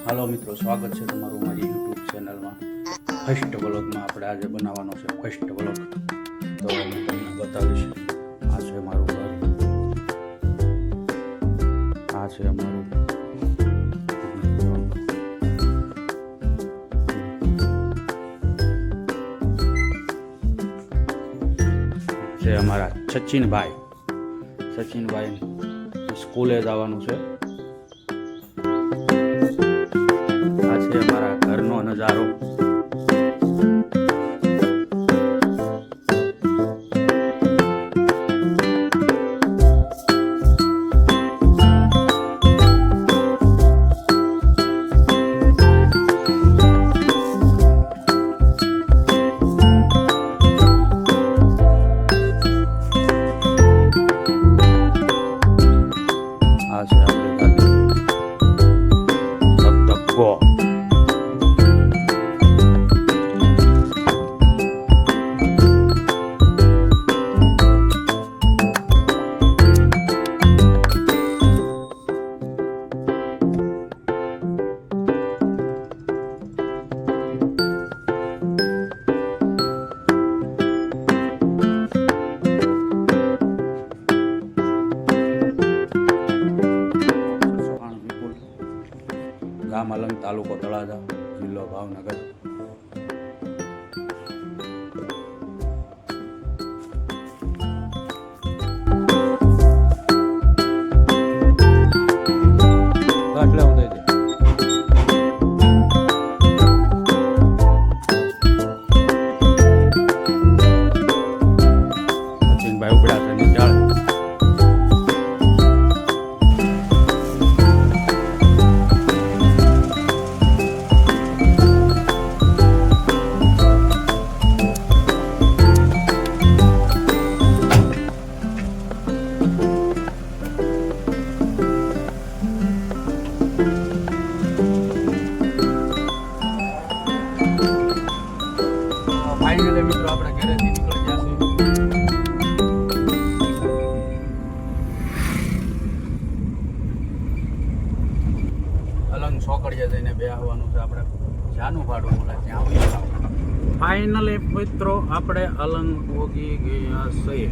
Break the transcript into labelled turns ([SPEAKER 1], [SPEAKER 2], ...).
[SPEAKER 1] હાલો મિત્રો, સ્વાગત છે તમારું મારી યુટ્યુબ ચેનલમાં. ફર્સ્ટ વ્લોગમાં આપણે આજે બનાવવાનો છે ફર્સ્ટ વ્લોગ. તો હું તમને બતાવીશ. આ છે મારું ઘર, આ છે અમારું છે અમારા સચિનભાઈ સ્કૂલે જવાનું છે. આ છે અમારા ઘરનો નજારો. આ છે આપણી ગાડી ધબધબકો. ગામ અલંગ, તાલુકો તળાજા, જિલ્લો ભાવનગર. એટલે હું દઈ દે. સચિનભાઈ ઉપડ્યા છે નીચાળ. ફાઇનલી મિત્રો આપણે ઘરેથી નીકળી જશે. અલંગ છોકડીએ જઈને બેહવાનું છે. આપણે જાનું ભાડું મળે ત્યાં. ફાઇનલી મિત્રો આપણે અલંગ પહોંચી ગયા છીએ.